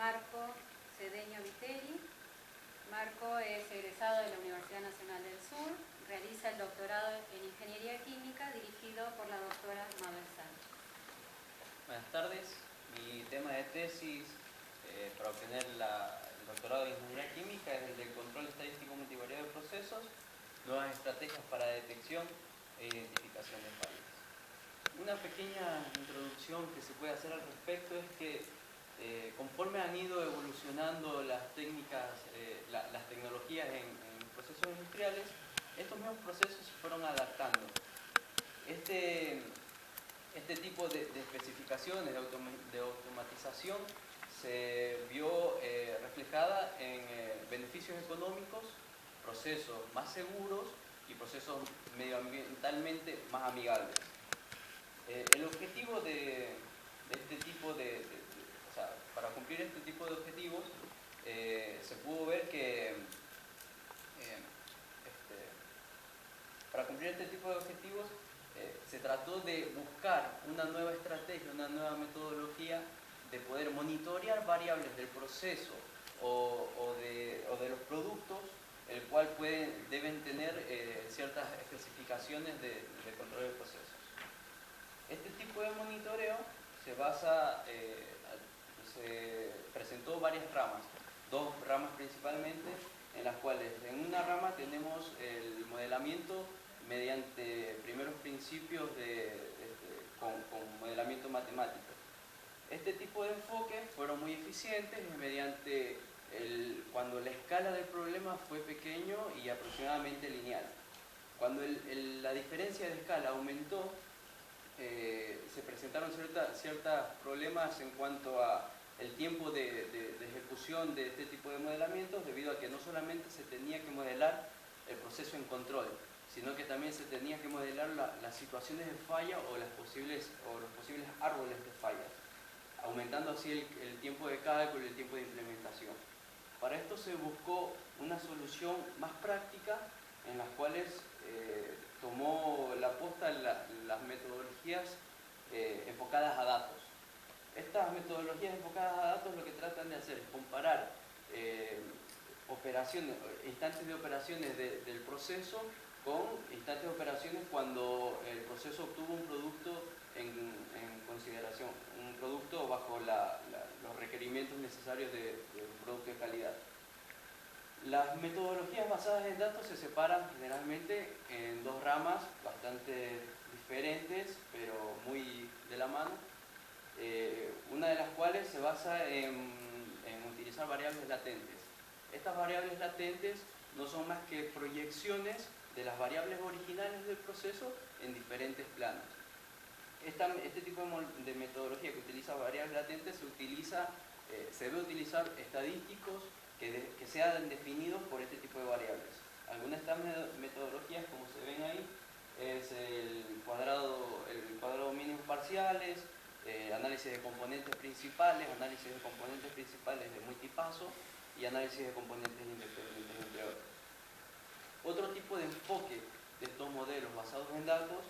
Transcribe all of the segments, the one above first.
Marco Cedeño Vitelli. Marco es egresado de la Universidad Nacional del Sur, realiza el doctorado en Ingeniería Química dirigido por la doctora Mabel Sánchez. Buenas tardes, mi tema de tesis para obtener el doctorado en Ingeniería Química es el del control estadístico multivariado de procesos, nuevas estrategias para detección e identificación de fallas. Una pequeña introducción que se puede hacer al respecto es que conforme han ido evolucionando las técnicas, las tecnologías en procesos industriales, estos mismos procesos se fueron adaptando. Este tipo de especificaciones de automatización se vio reflejada en beneficios económicos, procesos más seguros y procesos medioambientalmente más amigables. El objetivo de este tipo o sea, para cumplir este tipo de objetivos, se pudo ver que para cumplir este tipo de objetivos se trató de buscar una nueva estrategia, una nueva metodología de poder monitorear variables del proceso o de los productos, el cual deben tener ciertas especificaciones de control de procesos. Este tipo de monitoreo se presentó varias ramas, dos ramas principalmente, en las cuales en una rama tenemos el modelamiento mediante primeros principios con modelamiento matemático. Este tipo de enfoques fueron muy eficientes mediante cuando la escala del problema fue pequeño y aproximadamente lineal. Cuando la diferencia de escala aumentó, se presentaron ciertos problemas en cuanto a el tiempo de ejecución de este tipo de modelamientos, debido a que no solamente se tenía que modelar el proceso en control, sino que también se tenía que modelar las situaciones de falla o los posibles árboles de fallas, aumentando así el tiempo de cálculo y el tiempo de implementación. Para esto se buscó una solución más práctica, en las cuales tomó la posta las metodologías enfocadas a datos. Estas metodologías enfocadas a datos lo que tratan de hacer es comparar instantes de operaciones del proceso con instantes de operaciones cuando el proceso obtuvo un producto en consideración, un producto bajo los requerimientos necesarios de un producto de calidad. Las metodologías basadas en datos se separan generalmente en dos ramas bastante diferentes, pero muy de la mano. Una de las cuales se basa en utilizar variables latentes. Estas variables latentes no son más que proyecciones de las variables originales del proceso en diferentes planos. Este tipo de metodología que utiliza variables latentes se debe utilizar estadísticos que sean definidos por este tipo de variables. Algunas de estas metodologías, como se ven ahí, es el cuadrado mínimo parciales, análisis de componentes principales de multipaso y análisis de componentes independientes, entre otros. Otro tipo de enfoque de estos modelos basados en datos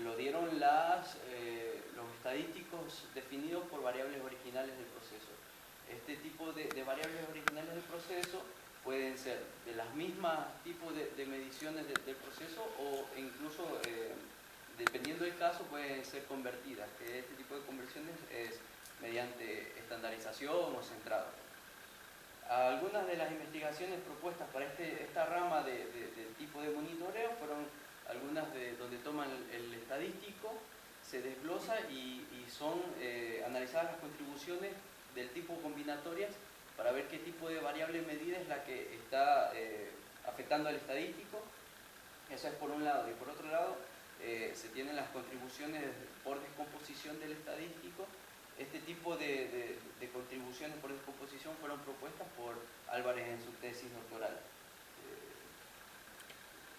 lo dieron los estadísticos definidos por variables originales del proceso. Este tipo de variables originales del proceso pueden ser de las mismas tipos de mediciones del proceso o incluso, dependiendo del caso, pueden ser convertidas, que este tipo de conversiones es mediante estandarización o centrado. Algunas de las investigaciones propuestas para esta rama del tipo de monitoreo fueron algunas donde toman el estadístico, se desglosa y son analizadas las contribuciones del tipo combinatorias para ver qué tipo de variable medida es la que está afectando al estadístico. Eso es por un lado. Y por otro lado, se tienen las contribuciones por descomposición del estadístico. Este tipo de contribuciones por descomposición fueron propuestas por Álvarez en su tesis doctoral.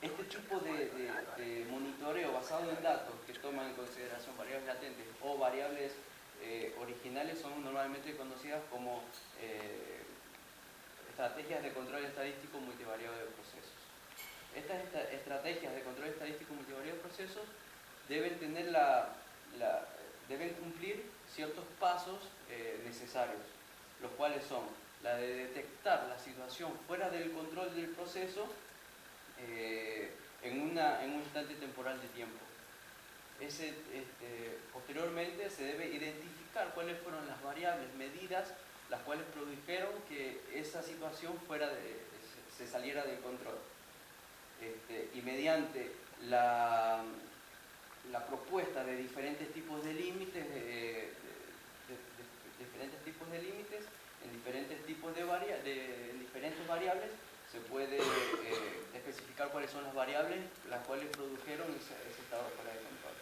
Este tipo de monitoreo basado en datos que toman en consideración variables latentes o variables originales son normalmente conocidas como estrategias de control estadístico multivariado de procesos. Estas estrategias de control estadístico multivariado de procesos deben cumplir ciertos pasos necesarios. los cuales son la de detectar la situación fuera del control del proceso en un instante temporal de tiempo. Posteriormente se debe identificar cuáles fueron las variables medidas las cuales produjeron que esa situación se saliera del control. Y mediante la propuesta de diferentes tipos de límites, en diferentes tipos en diferentes variables, se puede especificar cuáles son las variables las cuales produjeron ese estado fuera de control.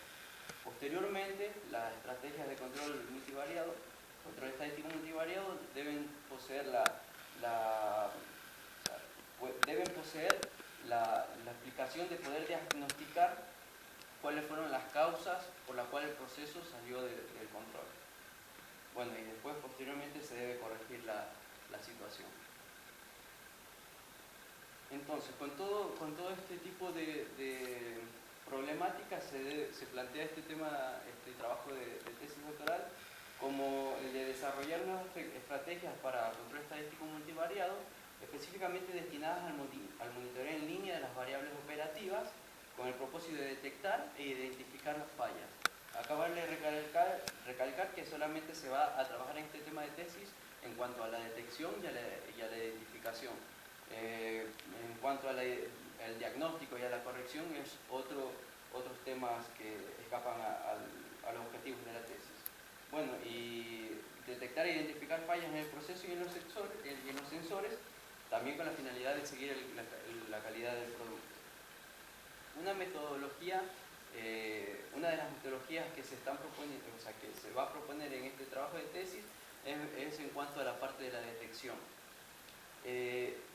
Posteriormente, las estrategias de control multivariado, control estadístico multivariado, deben poseer la explicación de poder diagnosticar cuáles fueron las causas por las cuales el proceso salió del control. Bueno, y después, posteriormente, se debe corregir la situación. Entonces, con todo este tipo de problemáticas se plantea este trabajo de tesis doctoral como el de desarrollar nuevas estrategias para control estadístico multivariado, específicamente destinadas al monitoreo en línea de las variables operativas con el propósito de detectar e identificar las fallas. Acá vale recalcar que solamente se va a trabajar en este tema de tesis en cuanto a la detección y a la identificación. En cuanto al diagnóstico y a la corrección es otros temas que escapan a los objetivos de la tesis. Bueno, y detectar e identificar fallas en el proceso y en los sensores, también con la finalidad de seguir la calidad del producto. Una de las metodologías que se están proponiendo, o sea, que se va a proponer en este trabajo de tesis es en cuanto a la parte de la detección.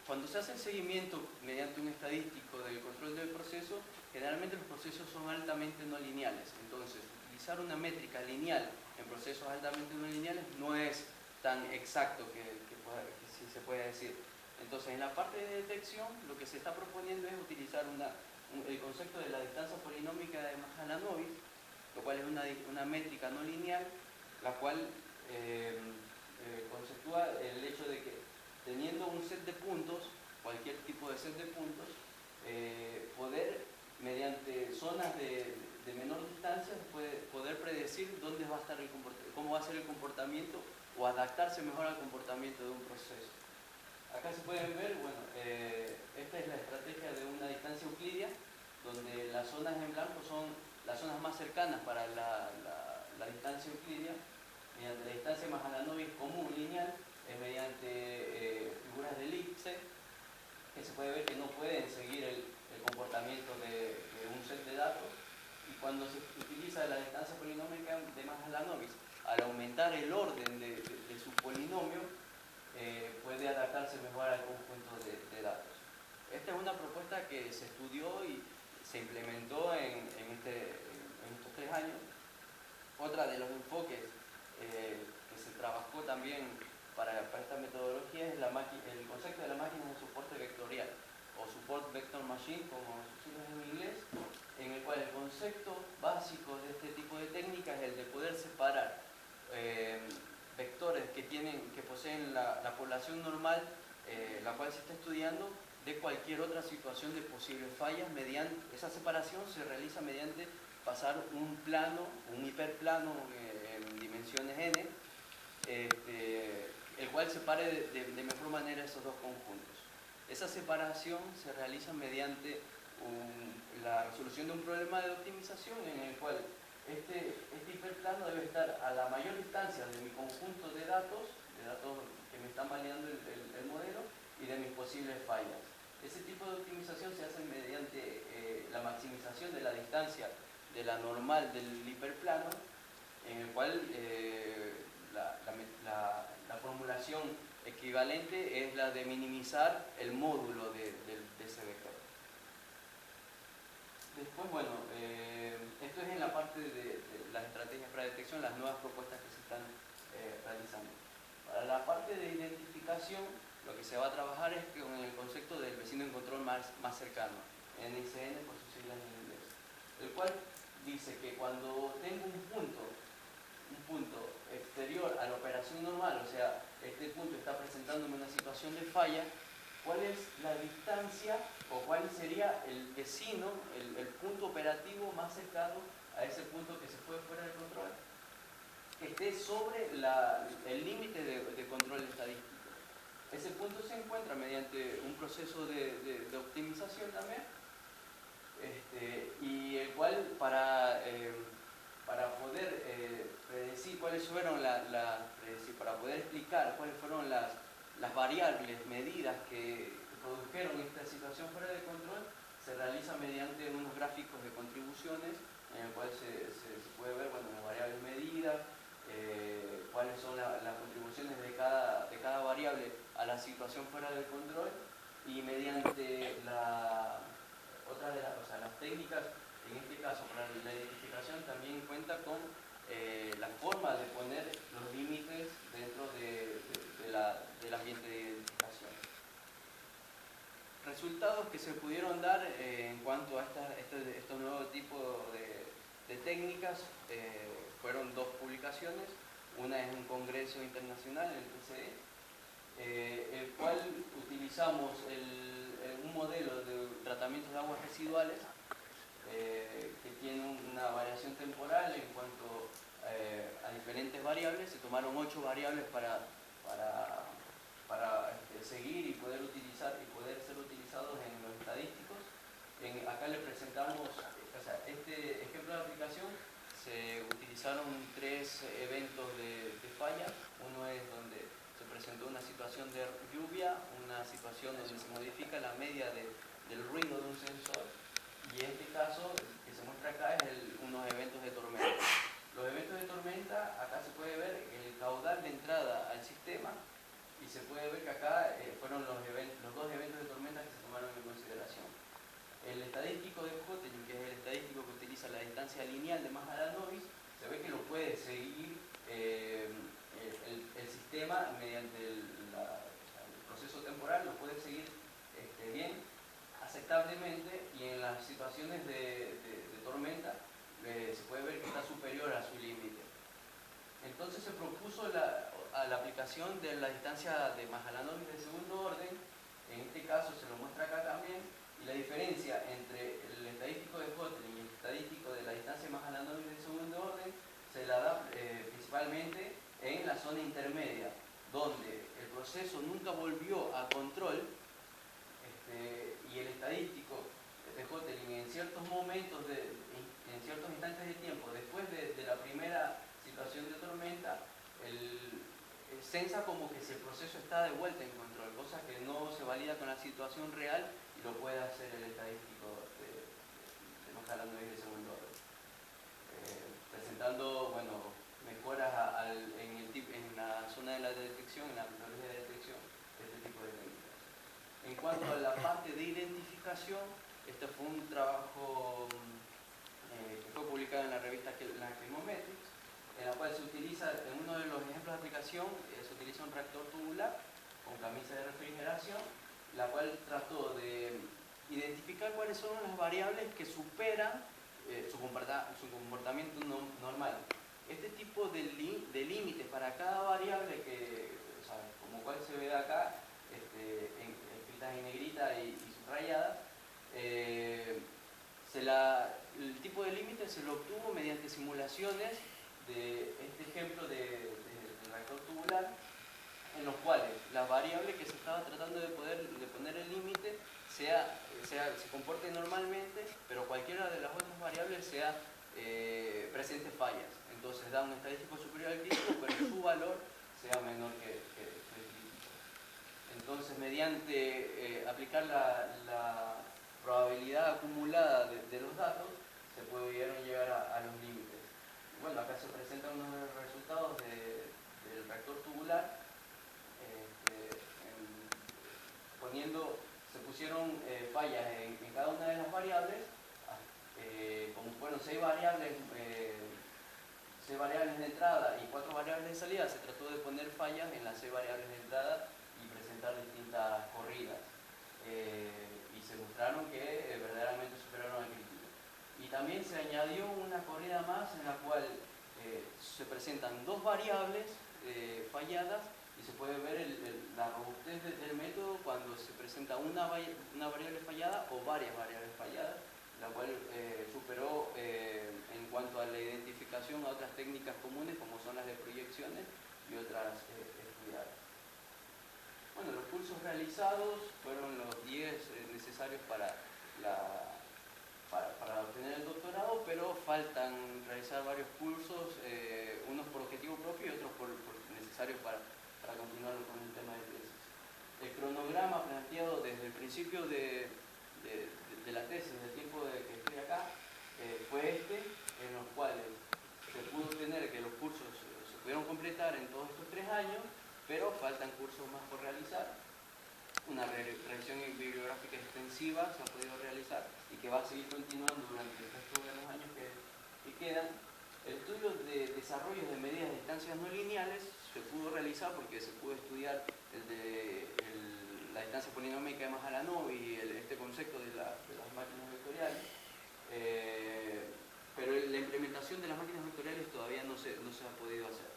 Cuando se hace el seguimiento mediante un estadístico del control del proceso, generalmente los procesos son altamente no lineales. Entonces, utilizar una métrica lineal en procesos altamente no lineales no es tan exacto que si se puede decir. Entonces, en la parte de detección, lo que se está proponiendo es utilizar el concepto de la distancia polinómica de Mahalanobis, lo cual es una métrica no lineal, la cual conceptúa el hecho de que teniendo un set de puntos, cualquier tipo de set de puntos, poder, mediante zonas de menor distancia, poder predecir dónde va a estar cómo va a ser el comportamiento o adaptarse mejor al comportamiento de un proceso. Acá se pueden ver, bueno, esta es la estrategia de una distancia euclidia, donde las zonas en blanco son las zonas más cercanas para la distancia euclidia, mediante la distancia Mahalanobis común lineal, mediante figuras de elipse, que se puede ver que no pueden seguir el comportamiento de un set de datos, y cuando se utiliza la distancia polinómica de Mahalanobis, al aumentar el orden de su polinomio, puede adaptarse mejor al conjunto de datos. Esta es una propuesta que se estudió y se implementó en estos 3 años. Otra de los enfoques que se trabajó también para esta metodología es el concepto de la máquina de soporte vectorial, o Support Vector Machine, como sus siglas en inglés, en el cual el concepto básico de este tipo de técnica es el de poder separar vectores que poseen la población normal, la cual se está estudiando, de cualquier otra situación de posibles fallas. Esa separación se realiza mediante pasar un hiperplano en dimensiones n, el cual separe de mejor manera esos dos conjuntos. Esa separación se realiza mediante la resolución de un problema de optimización en el cual este hiperplano debe estar a la mayor distancia de mi conjunto de datos que me están validando el modelo, y de mis posibles fallas. Ese tipo de optimización se hace mediante la maximización de la distancia de la normal del hiperplano, en el cual la formulación equivalente es la de minimizar el módulo de ese vector. Después, bueno, esto es en la parte de las estrategias para detección, las nuevas propuestas que se están realizando. Para la parte de identificación, lo que se va a trabajar es con el concepto del vecino en control más cercano, NICN por sus siglas en inglés, el cual dice que cuando tengo un punto exterior a la operación normal, o sea, este punto está presentándome una situación de falla, ¿cuál es la distancia o cuál sería el vecino, el punto operativo más cercano a ese punto que se fue fuera de control? Que esté sobre el límite de control estadístico. Ese punto se encuentra mediante un proceso de optimización también, y el cual para poder predecir cuáles fueron para poder explicar cuáles fueron las variables, medidas que produjeron esta situación fuera de control, se realiza mediante unos gráficos de contribuciones en el cual se puede ver, bueno, las variables medidas, cuáles son las contribuciones de cada variable a la situación fuera de control, y mediante las técnicas, en este caso para la identificación, también cuenta con la forma de poner los límites dentro del ambiente de identificación. Resultados que se pudieron dar en cuanto a estos nuevos tipos de técnicas fueron dos publicaciones. Una es un congreso internacional, el PCE, el cual utilizamos un modelo de tratamientos de aguas residuales que tiene una variación temporal en cuanto a diferentes variables. Se tomaron 8 variables para seguir y poder utilizar y poder ser utilizados en los estadísticos. Acá le presentamos, este ejemplo de aplicación. Se utilizaron 3 eventos de falla. Uno es donde se presentó una situación de lluvia, una situación donde se modifica la media del ruido de un sensor, y en este caso que se muestra acá es unos eventos de tormenta. Los eventos de tormenta, acá se puede ver el caudal de entrada al sistema, y se puede ver que acá fueron los 2 eventos de tormenta que se tomaron en consideración. El estadístico de Hotelling, que es el estadístico que utiliza la distancia lineal de Mahalanobis, se ve que lo puede seguir el sistema mediante el proceso temporal, lo puede seguir bien, aceptablemente, y en las situaciones de tormenta se puede ver que está superior a su límite. Entonces se propuso a la aplicación de la distancia de Mahalanobis de segundo orden. En este caso se lo muestra acá también, y la diferencia entre el estadístico de Hotelling y el estadístico de la distancia de Mahalanobis de segundo orden se la da principalmente en la zona intermedia, donde el proceso nunca volvió a control, y el estadístico de Hotelling en ciertos momentos, en ciertos instantes de tiempo, después de la primera situación de tormenta, sensa como que el proceso está de vuelta en control, cosa que no se valida con la situación real, y lo puede hacer el estadístico de Mahalanobis de segundo orden, presentando, bueno, mejoras en la zona de la detección, en la metodología de detección de este tipo de técnicas. En cuanto a la parte de identificación, este fue un trabajo que fue publicado en la revista Chemometrics, en la cual se utiliza, en uno de los ejemplos de aplicación, se utiliza un reactor tubular con camisa de refrigeración, la cual trató de identificar cuáles son las variables que superan su comportamiento normal. Este tipo de límites para cada variable, como cual se ve acá, escritas en negrita y subrayadas, el tipo de límite se lo obtuvo mediante simulaciones de este ejemplo del reactor tubular, en los cuales la variable que se estaba tratando de poner el límite se comporte normalmente, pero cualquiera de las otras variables presente fallas. Entonces da un estadístico superior al crítico, pero su valor sea menor que el crítico. Entonces, mediante aplicar la probabilidad acumulada de los datos, se pudieron llegar a los límites. Bueno, acá se presentan unos resultados del reactor tubular, se pusieron fallas en cada una de las variables. Como fueron 6 variables de entrada y 4 variables de salida, se trató de poner fallas en las 6 variables de entrada y presentar distintas corridas, y se mostraron que verdaderamente superaron al crítico. Y también se añadió una corrida más, en la cual se presentan 2 variables falladas y se puede ver la robustez del método cuando se presenta una variable fallada o varias variables falladas, la cual superó en cuanto a la identificación a otras técnicas comunes como son las de proyecciones y otras estudiadas. Bueno, los cursos realizados fueron los 10 necesarios para obtener el doctorado, pero faltan realizar varios cursos, unos por objetivo propio y otros por necesarios para continuar con el tema de tesis. El cronograma planteado desde el principio de la tesis, del tiempo de que estoy acá, fue en los cuales se pudo obtener que los cursos se pudieron completar en todos estos 3 años, pero faltan cursos más por realizar. Una revisión bibliográfica extensiva se ha podido realizar y que va a seguir continuando durante el resto de los años que quedan. El estudio de desarrollos de medidas de distancias no lineales se pudo realizar porque se pudo estudiar la distancia polinómica de Mahalanov y este concepto de las máquinas vectoriales, pero la implementación de las máquinas vectoriales todavía no se ha podido hacer.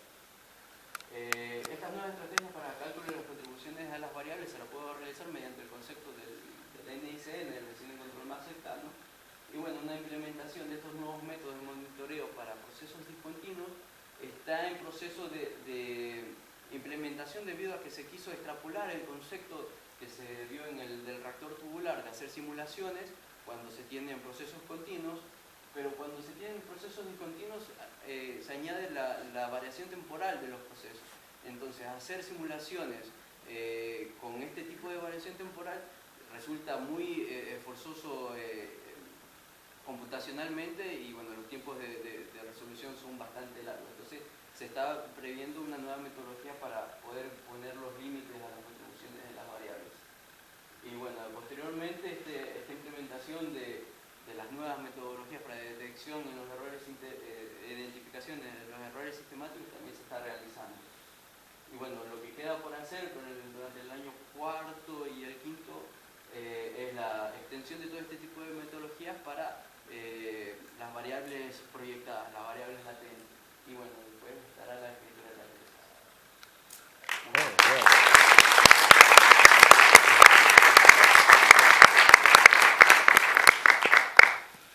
Estas nuevas estrategias para cálculo de las contribuciones a las variables se las puedo realizar mediante el concepto del NICN, el Design Control más cercano. Y bueno, una implementación de estos nuevos métodos de monitoreo para procesos discontinuos está en proceso de implementación debido a que se quiso extrapolar el concepto que se vio en el del reactor tubular de hacer simulaciones cuando se tienen procesos continuos, pero cuando se tienen procesos discontinuos se añade la variación temporal de los procesos. Entonces, hacer simulaciones con este tipo de variación temporal resulta muy forzoso computacionalmente y bueno, los tiempos de resolución son bastante largos. Entonces, se está previendo una nueva metodología para poder poner los límites a las contribuciones de las variables. Y bueno, posteriormente esta implementación de las nuevas metodologías para detección de los errores, identificación de los errores sistemáticos también se está realizando. Y bueno, lo que queda por hacer durante el año cuarto y el quinto es la extensión de todo este tipo de metodologías para las variables proyectadas, las variables latentes. Y bueno, después estará la escritura de la tesis.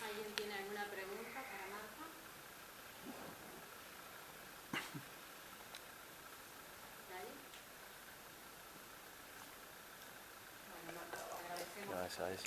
¿Alguien tiene alguna pregunta para Marta? ¿Nadie? Bueno, Marta, agradecemos. No, eso es.